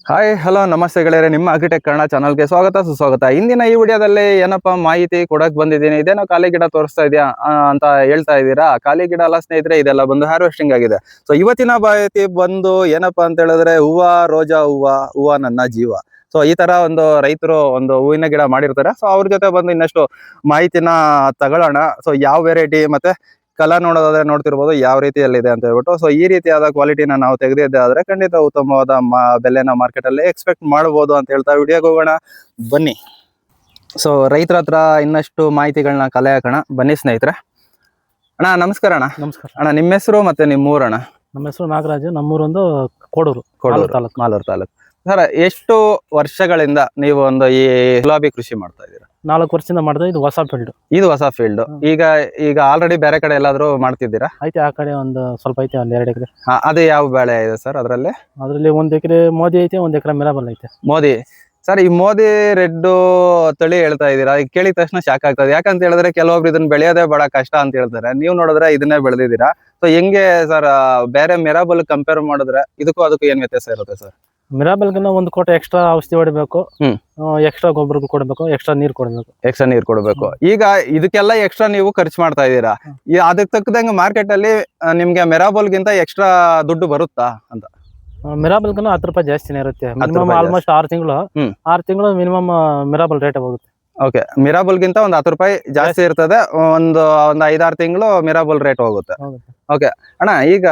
Hi hello ನಮಸ್ತೆ ಗೆಳೆಯರೆ, ನಿಮ್ಮ ಅಗ್ರಿಟೆಕ್ ಕನ್ನಡ ಚಾನಲ್ಗೆ ಸ್ವಾಗತ ಸುಸ್ವಾಗತ. ಇಂದಿನ ಈ ವಿಡಿಯೋದಲ್ಲಿ ಏನಪ್ಪಾ ಮಾಹಿತಿ ಕೊಡಕ್ ಬಂದಿದ್ದೀನಿ. ಇದೇನೋ ಖಾಲಿ ಗಿಡ ತೋರಿಸ್ತಾ ಇದೆಯಾ ಅಂತ ಹೇಳ್ತಾ ಇದ್ದೀರಾ. ಖಾಲಿ ಗಿಡ ಅಲ್ಲ ಸ್ನೇಹಿತರೆ, ಇದೆಲ್ಲ ಬಂದು ಹಾರ್ವೆಸ್ಟಿಂಗ್ ಆಗಿದೆ. ಸೊ ಇವತ್ತಿನ ಮಾಹಿತಿ ಬಂದು ಏನಪ್ಪಾ ಅಂತ ಹೇಳಿದ್ರೆ, ರೋಜಾ ಹೂವ ನನ್ನ ಜೀವ. ಸೊ ಈ ತರ ಒಂದು ರೈತರು ಒಂದು ಹೂವಿನ ಗಿಡ ಮಾಡಿರ್ತಾರೆ. ಸೊ ಅವ್ರ ಜೊತೆ ಬಂದು ಇನ್ನಷ್ಟು ಮಾಹಿತಿನ ತಗೊಳ್ಳೋಣ. ಸೊ ಯಾವ ವೆರೈಟಿ ಮತ್ತೆ ಕಲರ್ ನೋಡೋದಾದ್ರೆ ನೋಡ್ತಿರ್ಬೋದು ಯಾವ ರೀತಿಯಲ್ಲಿದೆ ಅಂತ ಹೇಳ್ಬಿಟ್ಟು. ಸೊ ಈ ರೀತಿಯಾದ ಕ್ವಾಲಿಟಿನ ನಾವು ತೆಗೆದಿದ್ದೆ ಆದ್ರೆ ಖಂಡಿತ ಉತ್ತಮವಾದ ಬೆಲೆನ ಮಾರ್ಕೆಟ್ ಅಲ್ಲಿ ಎಕ್ಸ್ಪೆಕ್ಟ್ ಮಾಡಬಹುದು ಅಂತ ಹೇಳ್ತಾ ವಿಡಿಯೋಗೆ ಹೋಗೋಣ ಬನ್ನಿ. ಸೊ ರೈತರ ಹತ್ರ ಇನ್ನಷ್ಟು ಮಾಹಿತಿಗಳನ್ನ ಕಲೆ ಹಾಕೋಣ ಬನ್ನಿ ಸ್ನೇಹಿತರೆ. ಅಣ್ಣ ನಮಸ್ಕಾರ. ಅಣ್ಣ ನಮಸ್ಕಾರ ಅಣ್ಣ, ನಿಮ್ಮ ಹೆಸರು ಮತ್ತೆ ನಿಮ್ಮ ಊರಣ್ಣ? ನಮ್ಮ ಹೆಸರು ನಾಗರಾಜು, ನಮ್ಮೂರೊಂದು ಕೋಡೂರು ತಾಲೂಕು. ಮಾಲೂರು ತಾಲೂಕು. ಸರ್, ಎಷ್ಟು ವರ್ಷಗಳಿಂದ ನೀವು ಒಂದು ಈ ಗುಲಾಬಿ ಕೃಷಿ ಮಾಡ್ತಾ ಇದ್ದೀರಾ? 4 ವರ್ಷದಿಂದ ಮಾಡಿದ್ರೆ ಇದು ಹೊಸ ಫೀಲ್ಡ್. ಇದು ಹೊಸ ಫೀಲ್ಡ್. ಈಗ ಆಲ್ರೆಡಿ ಬೇರೆ ಕಡೆ ಎಲ್ಲಾದ್ರೂ ಮಾಡ್ತಿದ್ದೀರಾ? ಐತೆ, ಆ ಕಡೆ ಒಂದು ಸ್ವಲ್ಪ ಐತೆ, ಒಂದು 2 ಎಕರೆ. ಅದೇ ಯಾವ ಬೆಳೆ ಇದೆ ಸರ್ ಅದರಲ್ಲಿ? ಅದರಲ್ಲಿ 1 ಎಕರೆ ಮೋದಿ ಐತೆ, 1 ಎಕರೆ ಮಿರಾಬಲ್ ಐತೆ. ಮೋದಿ ಸರ್, ಈ ಮೋದಿ ರೆಡ್ ತಳಿ ಹೇಳ್ತಾ ಇದ್ದೀರಾ. ಈಗ ಕೇಳಿದ ತಕ್ಷಣ ಶಾಕ್ ಆಗ್ತದೆ. ಯಾಕಂತ ಹೇಳಿದ್ರೆ ಕೆಲವೊಬ್ರು ಇದನ್ನ ಬೆಳೆಯೋದೇ ಬಹಳ ಕಷ್ಟ ಅಂತ ಹೇಳ್ತಾರೆ. ನೀವು ನೋಡಿದ್ರೆ ಇದನ್ನೇ ಬೆಳೆದಿದ್ದೀರಾ. ಸೊ ಹೆಂಗೆ ಸರ್, ಬೇರೆ ಮಿರಾಬಲ್ ಕಂಪೇರ್ ಮಾಡಿದ್ರೆ ಇದಕ್ಕೂ ಅದಕ್ಕೂ ಏನ್ ವ್ಯತ್ಯಾಸ ಇರುತ್ತೆ ಸರ್? ಮಿರಾಬಲ್ಗಿನ 1 ಕೋಟೆ ಎಕ್ಸ್ಟ್ರಾ ಔಷಧಿ ಹೊಡಿಬೇಕು, ಎಕ್ಸ್ಟ್ರಾ ಗೊಬ್ಬರ ಕೊಡಬೇಕು, ಎಕ್ಸ್ಟ್ರಾ ನೀರು ಕೊಡಬೇಕು. ಈಗ ಇದಕ್ಕೆಲ್ಲ ಎಕ್ಸ್ಟ್ರಾ ನೀವು ಖರ್ಚು ಮಾಡ್ತಾ ಇದ್ದೀರಾ. ಅದಕ್ಕೆ ತಕ್ಕದಂಗೆ ಮಾರ್ಕೆಟ್ ಅಲ್ಲಿ ನಿಮ್ಗೆ ಮಿರಾಬಲ್ಗಿಂತ ಎಕ್ಸ್ಟ್ರಾ ದುಡ್ಡು ಬರುತ್ತಾ ಅಂತ? ಮಿರಾಬಲ್ಗಿನ 10 ರೂಪಾಯಿ ಜಾಸ್ತಿನೇ ಇರುತ್ತೆ. ಮಿನಿಮಮ್ ಆಲ್ಮೋಸ್ಟ್ 6 ತಿಂಗಳು ಮಿನಿಮಮ್ ಮಿರಾಬಲ್ ರೇಟ್ ಹೋಗುತ್ತೆ. ಓಕೆ, ಮಿರಾಬಲ್ಗಿಂತ ಒಂದು 10 ರೂಪಾಯಿ ಜಾಸ್ತಿ ಇರ್ತದೆ. ಒಂದು 5-6 ತಿಂಗಳು ಮಿರಾಬಲ್ ರೇಟ್ ಹೋಗುತ್ತೆ. ಓಕೆ ಅಣ್ಣ, ಈಗ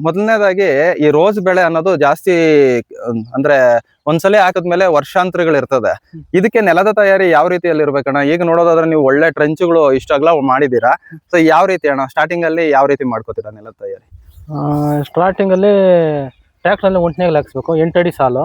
ಮೊದಲನೇದಾಗಿ ಈ ರೋಸ್ ಬೆಳೆ ಅನ್ನೋದು ಜಾಸ್ತಿ ಅಂದ್ರೆ ಒಂದ್ಸಲಿ ಹಾಕಿದ್ಮೇಲೆ ವರ್ಷಾಂತರಗಳು ಇರ್ತದೆ. ಇದಕ್ಕೆ ನೆಲದ ತಯಾರಿ ಯಾವ ರೀತಿಯಲ್ಲಿ ಇರ್ಬೇಕಣ್ಣ? ಈಗ ನೋಡೋದಾದ್ರೆ ನೀವು ಒಳ್ಳೆ ಟ್ರೆಂಚ್ಗಳು ಇಷ್ಟಾಗ್ಲ ಮಾಡಿದೀರಾ. ಸೊ ಯಾವ ರೀತಿ ಅಣ್ಣ, ಸ್ಟಾರ್ಟಿಂಗ್ ಅಲ್ಲಿ ಯಾವ ರೀತಿ ಮಾಡ್ಕೋತೀರಾ ನೆಲದ ತಯಾರಿ? ಸ್ಟಾರ್ಟಿಂಗ್ ಅಲ್ಲಿ ಟ್ರ್ಯಾಕ್ಟರ್ ಅಲ್ಲಿ ಒಂಟನೆಗಳು ಹಾಕ್ಸ್ಬೇಕು. 8 ಅಡಿ ಸಾಲು,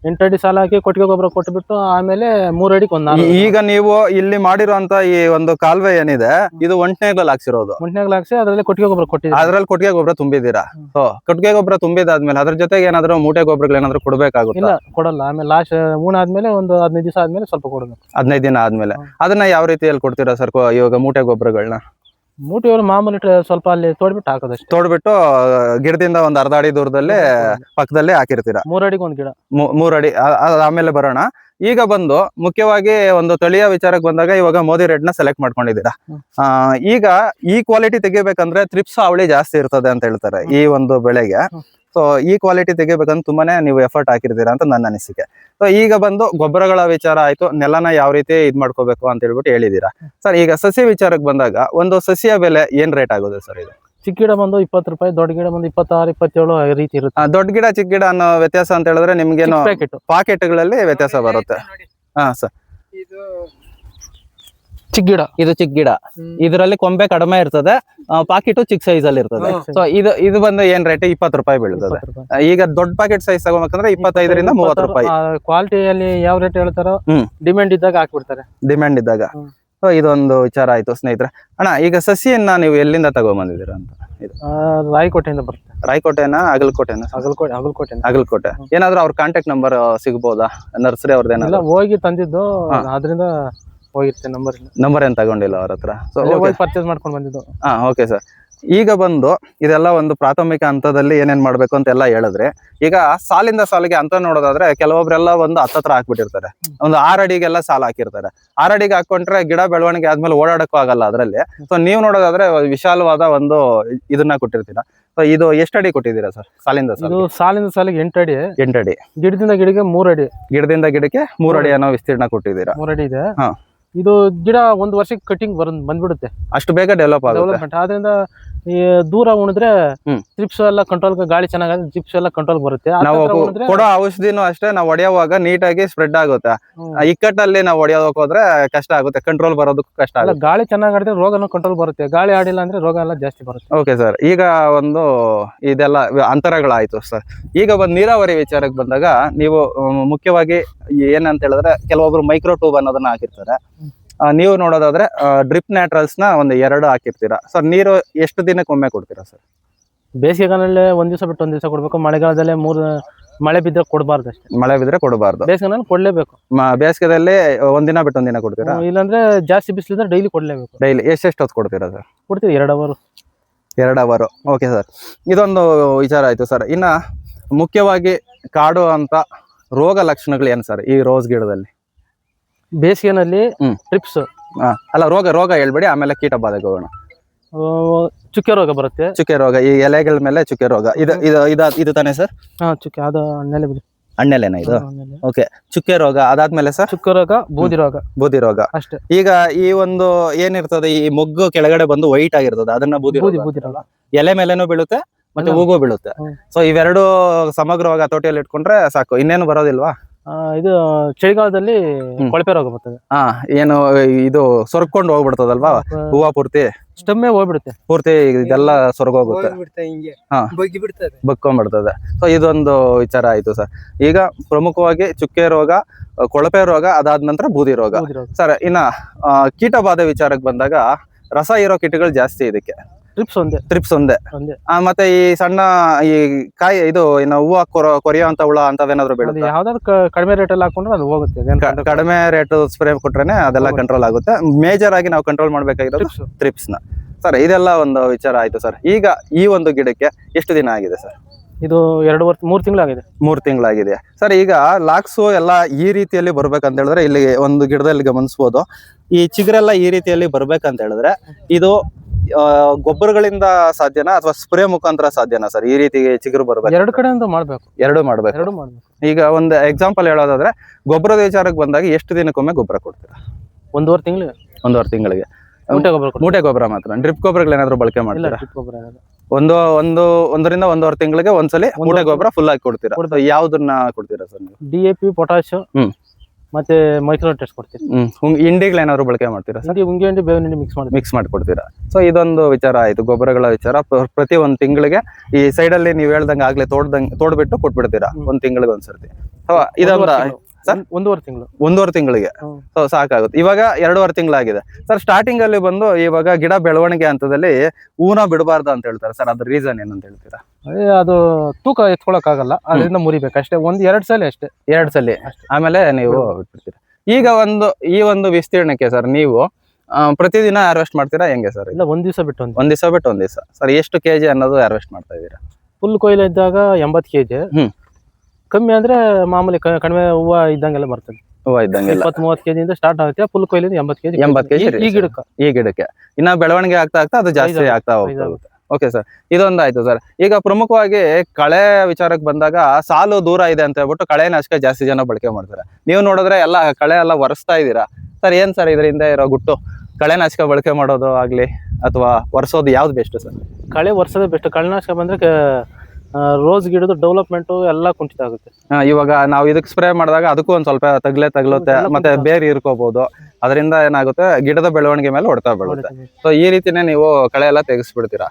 8 ಅಡಿ ಸಾಲು ಹಾಕಿ ಕೊಟ್ಟಿಗೆ ಗೊಬ್ಬರ ಕೊಟ್ಬಿಟ್ಟು ಆಮೇಲೆ 3 ಅಡಿಗೆ ಒಂದು. ಈಗ ನೀವು ಇಲ್ಲಿ ಮಾಡಿರುವಂತ ಈ ಒಂದು ಕಾಲುವೆ ಏನಿದೆ, ಇದು ಒಂಟನೆಗಳು ಹಾಕ್ಸಿರೋದು? ಒಂಟನೆಗಳು ಹಾಕ್ಸಿ ಅದರಲ್ಲಿ ಕೊಟ್ಟಿಗೆ ಗೊಬ್ಬರ ಕೊಟ್ಟಿದ್ದೀವಿ. ಅದ್ರಲ್ಲಿ ಕೊಟ್ಟಿಗೆ ಗೊಬ್ಬರ ತುಂಬಿದ್ದೀರಾ? ಸೊ ಕೊಟ್ಟಿಗೆ ಗೊಬ್ಬರ ತುಂಬಿದಾದ್ಮೇಲೆ ಅದ್ರ ಜೊತೆಗೆ ಏನಾದ್ರು ಮೂಟೆ ಗೊಬ್ಬರಗಳು ಏನಾದ್ರು ಕೊಡ್ಬೇಕಾಗುತ್ತೆ? ಇಲ್ಲ, ಕೊಡಲ್ಲ. ಆಮೇಲೆ ಲಾಸ್ಟ್ ಊಣ ಆದ್ಮೇಲೆ ಒಂದು 15 ದಿವಸ ಆದ್ಮೇಲೆ ಸ್ವಲ್ಪ ಕೊಡಬೇಕು. 15 ದಿನ ಆದ್ಮೇಲೆ ಅದನ್ನ ಯಾವ ರೀತಿಯಲ್ಲಿ ಕೊಡ್ತೀರಾ ಸರ್ ಇವಾಗ ಮೂಟೆ ಗೊಬ್ಬರಗಳನ್ನ? ಮೂಟೆಯವರು ಮಾಮೂಲಿ ಸ್ವಲ್ಪ ಅಲ್ಲಿ ತೋಡ್ಬಿಟ್ಟು ಹಾಕೋದಷ್ಟೇ. ತೋಡ್ಬಿಟ್ಟು ಗಿಡದಿಂದ ಒಂದು ಅರ್ಧ ಅಡಿ ದೂರದಲ್ಲಿ ಪಕ್ಕದಲ್ಲೇ ಹಾಕಿರ್ತೀರಾ? 3 ಅಡಿಗೆ ಒಂದು ಗಿಡ. 3 ಅಡಿ. ಆಮೇಲೆ ಬರೋಣ. ಈಗ ಬಂದು ಮುಖ್ಯವಾಗಿ ಒಂದು ತಳಿಯ ವಿಚಾರಕ್ಕೆ ಬಂದಾಗ ಇವಾಗ ಮೋದಿ ರೆಡ್ ನ ಸೆಲೆಕ್ಟ್ ಮಾಡ್ಕೊಂಡಿದ್ದೀರಾ. ಈಗ ಈ ಕ್ವಾಲಿಟಿ ತೆಗಿಬೇಕಂದ್ರೆ ತ್ರಿಪ್ಸ್ ಅವಳಿ ಜಾಸ್ತಿ ಇರ್ತದೆ ಅಂತ ಹೇಳ್ತಾರೆ ಈ ಒಂದು ಬೆಳೆಗೆ. ಸೊ ಈ ಕ್ವಾಲಿಟಿ ತೆಗಿಬೇಕಂದ್ರೆ ತುಂಬಾನೇ ನೀವು ಎಫರ್ಟ್ ಹಾಕಿರ್ತೀರಾ ಅಂತ ನನ್ನ ಅನಿಸಿಕೆ. ಸೊ ಈಗ ಬಂದು ಗೊಬ್ಬರಗಳ ವಿಚಾರ ಆಯ್ತು, ನೆಲನ ಯಾವ ರೀತಿ ಇದ್ ಮಾಡ್ಕೋಬೇಕು ಅಂತ ಹೇಳ್ಬಿಟ್ಟು ಹೇಳಿದೀರಾ. ಸರ್, ಈಗ ಸಸಿ ವಿಚಾರಕ್ಕೆ ಬಂದಾಗ ಒಂದು ಸಸಿಯ ಬೆಲೆ ಏನ್ ರೇಟ್ ಆಗುತ್ತೆ ಸರ್? ಇದು ಚಿಕ್ಕ ಗಿಡ ಬಂದು 20 ರೂಪಾಯಿ, ದೊಡ್ಡ ಗಿಡ ಬಂದು 26, 27 ರೀತಿ ಇರುತ್ತೆ. ದೊಡ್ಡ ಗಿಡ ಚಿಕ್ಕ ಗಿಡ ಅನ್ನೋ ವ್ಯತ್ಯಾಸ ಅಂತ ಹೇಳಿದ್ರೆ ನಿಮ್ಗೇನು ಪಾಕೆಟ್ಗಳಲ್ಲಿ ವ್ಯತ್ಯಾಸ ಬರುತ್ತೆ? ಹಾ ಸರ್, ಚಿಕ್ಕ ಗಿಡ, ಇದು ಚಿಕ್ಕ ಗಿಡ, ಇದರಲ್ಲಿ ಕೊಂಬೆ ಕಡಿಮೆ ಇರ್ತದೆ, ಪಾಕೆಟ್ ಚಿಕ್ಕ ಸೈಜ್ ಅಲ್ಲಿ ಇರ್ತದೆ. ಸೊ ಇದು ಬಂದು ಏನ್ ರೇಟ್? 20 ರೂಪಾಯಿ ಬೀಳ್ತದೆ. ಈಗ ದೊಡ್ಡ ಪ್ಯಾಕೆಟ್ ಸೈಜ್ ತಗೋಬೇಕಂದ್ರೆ 25ರಿಂದ 30 ರೂಪಾಯಿ. ಕ್ವಾಲಿಟಿಯಲ್ಲಿ ಯಾವ ರೇಟ್ ಹೇಳ್ತಾರೋ ಡಿಮ್ಯಾಂಡ್ ಇದ್ದಾಗ ಹಾಕ್ಬಿಡ್ತಾರೆ. ಡಿಮ್ಯಾಂಡ್ ಇದ್ದಾಗ. ಸೊ ಇದೊಂದು ವಿಚಾರ ಆಯ್ತು ಸ್ನೇಹಿತರೆ. ಅಣ್ಣ, ಈಗ ಸಸಿಯನ್ನ ನೀವು ಎಲ್ಲಿಂದ ತಗೊಂಡ್ಬಂದಿದ್ದೀರಾ ಅಂತ? ರಾಯಕೋಟೆಯಿಂದ ಬರುತ್ತೆ. ರಾಯಕೋಟೆನಾ ಅಗಲಕೋಟೆನಾ? ಅಗಲಕೋಟೆ. ಏನಾದ್ರು ಅವ್ರ ಕಾಂಟ್ಯಾಕ್ಟ್ ನಂಬರ್ ಸಿಗಬಹುದಾ? ನರ್ಸರಿ ಅವ್ರದ್ದು ಏನಾದ್ರು? ಹೋಗಿ ತಂದಿದ್ದು, ಅದರಿಂದ ಹೋಗಿರ್ತೇನೆ. ನಂಬರ್ ಏನ್ ತಗೊಂಡಿಲ್ಲ ಅವ್ರ ಹತ್ರ? ಪರ್ಚೇಸ್ ಮಾಡ್ಕೊಂಡು ಬಂದಿದ್ದು. Okay sir. ಈಗ ಬಂದು ಇದೆಲ್ಲ ಒಂದು ಪ್ರಾಥಮಿಕ ಹಂತದಲ್ಲಿ ಏನೇನ್ ಮಾಡ್ಬೇಕು ಅಂತ ಎಲ್ಲ ಹೇಳಿದ್ರೆ, ಈಗ ಸಾಲಿಂದ ಸಾಲಿಗೆ ಅಂತ ನೋಡೋದಾದ್ರೆ ಕೆಲವೊಬ್ರೆಲ್ಲ ಒಂದು ಹತ್ತತ್ರ ಹಾಕ್ಬಿಟ್ಟಿರ್ತಾರೆ. ಒಂದು 6 ಅಡಿಗೆಲ್ಲ ಸಾಲ ಹಾಕಿರ್ತಾರೆ. 6 ಅಡಿಗೆ ಹಾಕೊಂಡ್ರೆ ಗಿಡ ಬೆಳವಣಿಗೆ ಆದ್ಮೇಲೆ ಓಡಾಡಕ್ಕೂ ಆಗಲ್ಲ ಅದ್ರಲ್ಲಿ. ಸೊ ನೀವು ನೋಡೋದಾದ್ರೆ ವಿಶಾಲವಾದ ಒಂದು ಇದನ್ನ ಕೊಟ್ಟಿರ್ತೀರಾ. ಸೊ ಇದು ಎಷ್ಟು ಅಡಿ ಕೊಟ್ಟಿದ್ದೀರಾ ಸರ್ ಸಾಲಿಂದ ಸಾಲಿಗೆ 8 ಅಡಿ. 8 ಅಡಿ. ಗಿಡದಿಂದ ಗಿಡಕ್ಕೆ 3 ಅಡಿ. ಗಿಡದಿಂದ ಗಿಡಕ್ಕೆ 3 ಅಡಿ ಅನ್ನೋ ವಿಸ್ತೀರ್ಣ ಕೊಟ್ಟಿದ್ದೀರಾ? 3 ಅಡಿ ಇದೆ. ಇದು ಗಿಡ 1 ವರ್ಷಕ್ಕೆ ಕಟಿಂಗ್ ಬಂದ್ಬಿಡುತ್ತೆ. ಅಷ್ಟು ಬೇಗ ಡೆವಲಪ್ಮೆಂಟ್. ಆದ್ರಿಂದ ಈ ದೂರ ಉಣಿದ್ರೆ ತ್ರಿಪ್ಸ್ ಎಲ್ಲ ಕಂಟ್ರೋಲ್, ಗಾಳಿ ಚೆನ್ನಾಗಿ ತ್ರಿಪ್ಸ್ ಎಲ್ಲ ಕಂಟ್ರೋಲ್ ಬರುತ್ತೆ. ನಾವು ಕೊಡೋ ಔಷಧಿನೂ ಅಷ್ಟೇ, ನಾವು ಹೊಡೆಯುವಾಗ ನೀಟಾಗಿ ಸ್ಪ್ರೆಡ್ ಆಗುತ್ತೆ. ಇಕ್ಕಟ್ಟಲ್ಲಿ ನಾವು ಹೊಡೆಯೋದಕ್ಕೆ ಹೋದ್ರೆ ಕಷ್ಟ ಆಗುತ್ತೆ, ಕಂಟ್ರೋಲ್ ಬರೋದಕ್ಕೂ ಕಷ್ಟ ಆಗುತ್ತೆ. ಗಾಳಿ ಚೆನ್ನಾಗಿ ಆಡಿದ್ರೆ ರೋಗನೂ ಕಂಟ್ರೋಲ್ ಬರುತ್ತೆ, ಗಾಳಿ ಆಡಿಲ್ಲ ಅಂದ್ರೆ ರೋಗ ಎಲ್ಲ ಜಾಸ್ತಿ ಬರುತ್ತೆ. ಓಕೆ ಸರ್, ಈಗ ಒಂದು ಇದೆಲ್ಲ ಅಂತರಗಳಾಯ್ತು ಸರ್. ಈಗ ಬಂದು ನೀರಾವರಿ ವಿಚಾರಕ್ಕೆ ಬಂದಾಗ ನೀವು ಮುಖ್ಯವಾಗಿ ಏನಂತ ಹೇಳಿದ್ರೆ ಕೆಲವೊಬ್ರು ಮೈಕ್ರೋ ಟ್ಯೂಬ್ ಅನ್ನೋದನ್ನ ಹಾಕಿರ್ತಾರೆ. ನೀವು ನೋಡೋದಾದ್ರೆ ಡ್ರಿಪ್ ನ್ಯಾಟ್ರಲ್ಸ್ ನ ಒಂದು 2 ಹಾಕಿರ್ತೀರಾ. ಸರ್, ನೀರು ಎಷ್ಟು ದಿನಕ್ಕೆ ಒಮ್ಮೆ ಕೊಡ್ತೀರಾ ಸರ್? ಬೇಸಿಗೆಗಾಲದಲ್ಲಿ 1 ದಿವಸ ಬಿಟ್ಟು 1 ದಿವಸ ಕೊಡ್ಬೇಕು. ಮಳೆಗಾಲದಲ್ಲಿ ಮಳೆ ಬಿದ್ದರೆ ಕೊಡಬಾರ್ದು ಅಷ್ಟೇ. ಮಳೆ ಬಿದ್ರೆ ಕೊಡಬಾರ್ದು. ಬೇಸಿಗೆನಲ್ಲಿ ಕೊಡ್ಲೇಬೇಕು. ಬೇಸಿಗೆದಲ್ಲಿ 1 ದಿನ ಬಿಟ್ಟು 1 ದಿನ ಕೊಡ್ತೀರಾ? ಇಲ್ಲಾಂದ್ರೆ ಜಾಸ್ತಿ ಬಿಸಿಲಿದ್ರೆ ಡೈಲಿ ಕೊಡ್ಲೇಬೇಕು. ಡೈಲಿ ಎಷ್ಟು ಹೊತ್ತು ಕೊಡ್ತೀರಾ ಸರ್? ಕೊಡ್ತೀವಿ 2 ಅವರ್. 2 ಅವರ್. ಓಕೆ ಸರ್, ಇದೊಂದು ವಿಚಾರ ಆಯ್ತು ಸರ್. ಇನ್ನ ಮುಖ್ಯವಾಗಿ ಕಾಡು ಅಂತ ರೋಗ ಲಕ್ಷಣಗಳು ಏನ್ ಸರ್ ಈ ರೋಸ್ ಗಿಡದಲ್ಲಿ? ಬೇಸಿಗೆನಲ್ಲಿ ಟ್ರಿಪ್ಸ್, ಅಲ್ಲ ರೋಗ ಹೇಳ್ಬೇಡಿ, ಆಮೇಲೆ ಕೀಟ ಬಾಧೆಗೆ ಹೋಗೋಣ. ಚುಕ್ಕೆ ರೋಗ ಬರುತ್ತೆ. ಚುಕ್ಕೆ ರೋಗ, ಈ ಎಲೆಗಳ ಮೇಲೆ ಚುಕ್ಕೆ ರೋಗ, ಇದು ತಾನೇ ಸರ್? ಚುಕ್ಕೆ, ಅದು ಹಣ್ಣೆಲೆನ ಇದು? ಓಕೆ, ಚುಕ್ಕೆ ರೋಗ ಅದಾದ್ಮೇಲೆ ಸರ್? ಚುಕ್ಕೆ ರೋಗ, ಬೂದಿ ರೋಗ ಅಷ್ಟೇ. ಈಗ ಈ ಒಂದು ಏನಿರ್ತದೆ, ಈ ಮೊಗ್ಗು ಕೆಳಗಡೆ ಬಂದು ವೈಟ್ ಆಗಿರ್ತದೆ, ಅದನ್ನ ಬೂದಿ ರೋಗ. ಎಲೆ ಮೇಲೆನೂ ಬೀಳುತ್ತೆ ಮತ್ತೆ ಹೂಗೂ ಬೀಳುತ್ತೆ. ಸೊ ಇವೆರಡು ಸಮಗ್ರವಾಗಿ ಹತೋಟಿಯಲ್ಲಿ ಇಟ್ಕೊಂಡ್ರೆ ಸಾಕು, ಇನ್ನೇನು ಬರೋದಿಲ್ವಾ? ಇದು ಚಳಿಗಾಲದಲ್ಲಿ ಕೊಳಪೆ ರೋಗ ಬರ್ತದೆ. ಏನು ಇದು ಸೊರ್ಕೊಂಡು ಹೋಗ್ಬಿಡ್ತದಲ್ವಾ ಹೂವ ಪೂರ್ತಿ? ಸ್ಟೆಮ್ಮೆ ಹೋಗ್ಬಿಡುತ್ತೆ ಪೂರ್ತಿ, ಇದೆಲ್ಲ ಸೊರ್ಗೋಗುತ್ತೆ, ಬಕ್ಕೊಂಡ್ಬಿಡ್ತದೆ. ಸೊ ಇದೊಂದು ವಿಚಾರ ಆಯ್ತು ಸರ್. ಈಗ ಪ್ರಮುಖವಾಗಿ ಚುಕ್ಕೆ ರೋಗ, ಕೊಳಪೆ ರೋಗ, ಅದಾದ ನಂತರ ಬೂದಿ ರೋಗ. ಸರ್ ಇನ್ನ ಕೀಟ ಬಾಧೆ ವಿಚಾರಕ್ಕೆ ಬಂದಾಗ ರಸ ಇರೋ ಕೀಟಗಳು ಜಾಸ್ತಿ ಇದಕ್ಕೆ. ಟ್ರಿಪ್ಸ್ ಒಂದೇ. ಮತ್ತೆ ಈ ಸಣ್ಣ ಈ ಕಾಯಿ ಇದು ಇನ್ನು ಹೂವು ಕೊರಿಯುವಂತ ಹುಳ ಅಂತವೇನಾದ್ರು ಬೀಳುತ್ತೆ? ಯಾವ್ದಾದ್ರು ಕಡಿಮೆ ರೇಟ್ ಅಲ್ಲಿ ಹಾಕೊಂಡ್ರೆ ಅದು ಹೋಗುತ್ತೆ. ಕಡಿಮೆ ರೇಟ್ ಸ್ಪ್ರೇ ಕೊಟ್ರೇನೆ ಅದೆಲ್ಲ ಕಂಟ್ರೋಲ್ ಆಗುತ್ತೆ. ಮೇಜರ್ ಆಗಿ ನಾವು ಕಂಟ್ರೋಲ್ ಮಾಡ್ಬೇಕಾಗಿರೋದು ಟ್ರಿಪ್ಸ್ ನ. ಸರ್ ಇದೆಲ್ಲ ಒಂದು ವಿಚಾರ ಆಯ್ತು ಸರ್. ಈಗ ಈ ಒಂದು ಗಿಡಕ್ಕೆ ಎಷ್ಟು ದಿನ ಆಗಿದೆ ಸರ್? ಇದು 3 ತಿಂಗಳಾಗಿದೆ. 3 ತಿಂಗಳಾಗಿದೆ ಸರ್. ಈಗ ಲಾಕ್ಸು ಎಲ್ಲ ಈ ರೀತಿಯಲ್ಲಿ ಬರ್ಬೇಕಂತ ಹೇಳಿದ್ರೆ, ಇಲ್ಲಿ ಒಂದು ಗಿಡದಲ್ಲಿ ಗಮನಿಸಬಹುದು, ಈ ಚಿಗುರೆಲ್ಲ ಈ ರೀತಿಯಲ್ಲಿ ಬರ್ಬೇಕಂತ ಹೇಳಿದ್ರೆ ಇದು ಗೊಬ್ಬರಗಳಿಂದ ಸಾಧ್ಯನಾ ಅಥವಾ ಸ್ಪ್ರೇ ಮುಖಾಂತರ ಸಾಧ್ಯನಾ ಸರ್? ಈ ರೀತಿ ಚಿಗುರು ಬರ್ಬೇಕು? ಎರಡು ಕಡೆಯಿಂದ ಮಾಡ್ಬೇಕು. ಎರಡು ಮಾಡ್ಬೇಕು. ಈಗ ಒಂದು ಎಕ್ಸಾಂಪಲ್ ಹೇಳೋದಾದ್ರೆ, ಗೊಬ್ಬರದ ವಿಚಾರಕ್ಕೆ ಬಂದಾಗ ಎಷ್ಟು ದಿನಕ್ಕೊಮ್ಮೆ ಗೊಬ್ಬರ ಕೊಡ್ತೀರಾ? 1.5 ತಿಂಗಳಿಗೆ. 1.5 ತಿಂಗಳಿಗೆ ಮೂಟೆ ಗೊಬ್ಬರ ಮಾತ್ರ? ಡ್ರಿಪ್ ಗೊಬ್ಬರಗಳು ಏನಾದ್ರು ಬಳಕೆ ಮಾಡ್ತೀರಾ? ಒಂದರಿಂದ 1.5 ತಿಂಗಳಿಗೆ ಒಂದ್ಸಲಿ ಮೂಟೆ ಗೊಬ್ಬರ ಫುಲ್ ಆಗಿ ಕೊಡ್ತೀರಾ? ಯಾವ್ದನ್ನ ಕೊಡ್ತೀರಾ ಸರ್ ನೀವು? DAP, ಪೊಟಾಶ್ ಮತ್ತೆ ಮೈಕ್ರೋ ಟೆಸ್ಟ್ ಕೊಡ್ತೀರಿ. ಹಿಂಡಿಗಳು ಏನಾದ್ರು ಬಳಕೆ ಮಾಡ್ತೀರಾ? ಉಂಗಿ ಹಿಂಡಿ, ಬೇವಿನ ಹಿಂಡಿ ಮಿಕ್ಸ್ ಮಾಡಿ ಕೊಡ್ತೀರಾ? ಸೊ ಇದೊಂದು ವಿಚಾರ ಆಯ್ತು, ಗೊಬ್ಬರಗಳ ವಿಚಾರ. ಪ್ರತಿ 1 ತಿಂಗಳಿಗೆ ಈ ಸೈಡ್ ಅಲ್ಲಿ ನೀವು ಹೇಳ್ದಂಗೆ ಆಗ್ಲೇ ತೋಡ್ಬಿಟ್ಟು ಕೊಟ್ಬಿಡ್ತೀರಾ 1 ತಿಂಗಳಿಗೆ ಒಂದ್ಸರ್ತಿ. ಇದೊಂದು 1.5 ತಿಂಗಳಿಗೆ ಸೊ ಸಾಕಾಗುತ್ತೆ. ಇವಾಗ 2.5 ತಿಂಗಳಾಗಿದೆ ಸರ್. ಸ್ಟಾರ್ಟಿಂಗ್ ಅಲ್ಲಿ ಬಂದು ಇವಾಗ ಗಿಡ ಬೆಳವಣಿಗೆ ಹಂತದಲ್ಲಿ ಹೂನ ಬಿಡಬಾರ್ದು ಅಂತ ಹೇಳ್ತಾರೆ ಸರ್, ಅದ್ರ ರೀಸನ್ ಏನಂತ ಹೇಳ್ತೀರಾ? ಅದು ತೂಕ ಎತ್ಕೊಳಕ್ ಆಗಲ್ಲ, ಅದರಿಂದ ಮುರಿಬೇಕು ಅಷ್ಟೇ. 2 ಸಲ ಅಷ್ಟೇ. 2 ಸಲ ಆಮೇಲೆ ನೀವು ಬಿಟ್ಬಿಡ್ತೀರಾ. ಈಗ ಈ ಒಂದು ವಿಸ್ತೀರ್ಣಕ್ಕೆ ಸರ್ ನೀವು ಪ್ರತಿದಿನ ಹಾರ್ವೆಸ್ಟ್ ಮಾಡ್ತೀರಾ ಹೆಂಗೆ ಸರ್? ಇಲ್ಲ, ಒಂದ್ ದಿವಸ ಬಿಟ್ಟು ಒಂದ್ ದಿವಸ ಸರ್. ಎಷ್ಟು ಕೆಜಿ ಅನ್ನೋದು ಹಾರ್ವೆಸ್ಟ್ ಮಾಡ್ತಾ ಇದೀರಾ? ಫುಲ್ ಕೊಯ್ಲು ಇದ್ದಾಗ 80 ಕೆಜಿ, ಕಮ್ಮಿ ಅಂದ್ರೆ ಮಾಮೂಲಿ ಕಡಿಮೆ ಹೂವ ಇದ್ದಂಗೆಲ್ಲ ಬರ್ತದೆ. ಹೂವ ಇದ್ದಂಗೆಲ್ಲ 20-30 ಕೆಜಿಯಿಂದ ಸ್ಟಾರ್ಟ್ ಆಗುತ್ತೆ. ಫುಲ್ ಕೊಯ್ಲಿಂದ 80 ಕೆಜಿ. ಈ ಗಿಡಕ್ಕೆ ಇನ್ನ ಬೆಳವಣಿಗೆ ಆಗ್ತಾ ಅದು ಜಾಸ್ತಿ ಆಗ್ತಾ ಹೋಗುತ್ತೆ. ಓಕೆ ಸರ್, ಇದೊಂದಾಯ್ತು ಸರ್. ಈಗ ಪ್ರಮುಖವಾಗಿ ಕಳೆ ವಿಚಾರಕ್ಕೆ ಬಂದಾಗ ಸಾಲು ದೂರ ಇದೆ ಅಂತ ಹೇಳ್ಬಿಟ್ಟು ಕಳೆನಾಶಕ ಜಾಸ್ತಿ ಜನ ಬಳಕೆ ಮಾಡ್ತಾರೆ. ನೀವು ನೋಡಿದ್ರೆ ಎಲ್ಲ ಕಳೆ ಎಲ್ಲ ಒರೆಸ್ತಾ ಇದೀರಾ ಸರ್. ಏನ್ ಸರ್ ಇದರಿಂದ ಇರೋ ಗುಟ್ಟು? ಕಳೆನಾಶಕ ಬಳಕೆ ಮಾಡೋದು ಆಗ್ಲಿ ಅಥವಾ ಒರೆಸೋದು ಯಾವ್ದು ಬೆಸ್ಟ್ ಸರ್? ಕಳೆ ಒರೆಸೋದೇ ಬೆಸ್ಟ್. ಕಳೆನಾಶಕ ಬಂದ್ರೆ ರೋಸ್ ಗಿಡದ ಡೆವಲಪ್ಮೆಂಟ್ ಎಲ್ಲ ಕುಂಠಿತ ಆಗುತ್ತೆ. ಇವಾಗ ನಾವು ಇದಕ್ಕೆ ಸ್ಪ್ರೇ ಮಾಡಿದಾಗ ಅದಕ್ಕೂ ಒಂದ್ ಸ್ವಲ್ಪ ತಗಲುತ್ತೆ, ಮತ್ತೆ ಬೇರೆ ಇರ್ಕೋಬಹುದು. ಅದರಿಂದ ಏನಾಗುತ್ತೆ, ಗಿಡದ ಬೆಳವಣಿಗೆ ಮೇಲೆ ಹೊಡ್ತಾ ಬೀಳುತ್ತೆ. ಸೊ ಈ ರೀತಿನೇ ನೀವು ಕಳೆ ಎಲ್ಲ ತೆಗೆಸ್ಬಿಡ್ತೀರಾ.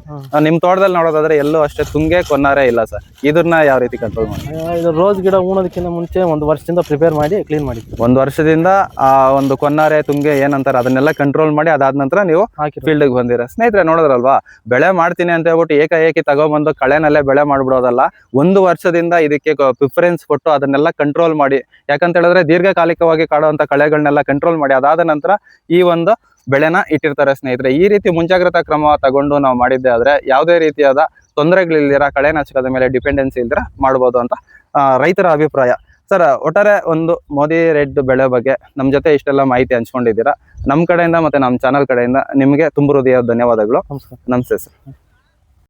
ನಿಮ್ ತೋಟದಲ್ಲಿ ನೋಡೋದಾದ್ರೆ ಎಲ್ಲೂ ಅಷ್ಟೇ ತುಂಗೆ ಕೊನ್ನಾರೇ ಇಲ್ಲ ಸರ್. ಇದನ್ನ ಯಾವ ರೀತಿ ಕಂಟ್ರೋಲ್ ಮಾಡಿ? ಇದು ರೋಸ್ ಗಿಡ ಉಣೋದಕ್ಕಿಂತ ಮುಂಚೆ 1 ವರ್ಷದಿಂದ ಪ್ರಿಪೇರ್ ಮಾಡಿ ಕ್ಲೀನ್ ಮಾಡಿ, 1 ವರ್ಷದಿಂದ ಆ ಒಂದು ಕೊನ್ನಾರೆ ತುಂಗೆ ಏನಂತಾರೆ ಅದನ್ನೆಲ್ಲ ಕಂಟ್ರೋಲ್ ಮಾಡಿ ಅದಾದ ನಂತರ ನೀವು ಫೀಲ್ಡ್ ಗೆ ಬಂದಿರ. ಸ್ನೇಹಿತರೆ ನೋಡಿದ್ರಲ್ವಾ, ಬೆಳೆ ಮಾಡ್ತೀನಿ ಅಂತ ಹೇಳ್ಬಿಟ್ಟು ಏಕಾಏಕಿ ತಗೊಂಡ್ಬಂದು ಕಳೆನಲ್ಲೇ ಬೆಳೆ ಮಾಡ್ಬಿಡೋದಲ್ಲ. 1 ವರ್ಷದಿಂದ ಇದಕ್ಕೆ ಪ್ರಿಫರೆನ್ಸ್ ಕೊಟ್ಟು ಅದನ್ನೆಲ್ಲ ಕಂಟ್ರೋಲ್ ಮಾಡಿ, ಯಾಕಂತ ಹೇಳಿದ್ರೆ ದೀರ್ಘಕಾಲಿಕವಾಗಿ ಕಾಡುವಂತ ಕಳೆಗಳನ್ನೆಲ್ಲ ಕಂಟ್ರೋಲ್ ಮಾಡಿ ಅದಾದ ನಂತರ ಈ ಒಂದು ಬೆಳೆನ ಇಟ್ಟಿರ್ತಾರೆ ಸ್ನೇಹಿತರೆ. ಈ ರೀತಿ ಮುಂಜಾಗ್ರತಾ ಕ್ರಮ ತಗೊಂಡು ನಾವು ಮಾಡಿದ್ದೆ ಆದ್ರೆ ಯಾವುದೇ ರೀತಿಯಾದ ತೊಂದರೆಗಳಿಲ್ದಿರ, ಕಳೆನಾಶಕದ ಮೇಲೆ ಡಿಪೆಂಡೆನ್ಸಿ ಇಲ್ದಿರ ಮಾಡ್ಬೋದು ಅಂತ ರೈತರ ಅಭಿಪ್ರಾಯ. ಸರ್ ಒಟ್ಟಾರೆ ಒಂದು ಮೋದಿ ರೆಡ್ ಬೆಳೆ ಬಗ್ಗೆ ನಮ್ ಜೊತೆ ಇಷ್ಟೆಲ್ಲ ಮಾಹಿತಿ ಹಂಚ್ಕೊಂಡಿದ್ದೀರಾ. ನಮ್ ಕಡೆಯಿಂದ ಮತ್ತೆ ನಮ್ಮ ಚಾನಲ್ ಕಡೆಯಿಂದ ನಿಮಗೆ ತುಂಬ ಹೃದಯ ಧನ್ಯವಾದಗಳು. ನಮಸ್ಕಾರ. ನಮಸ್ತೆ ಸರ್.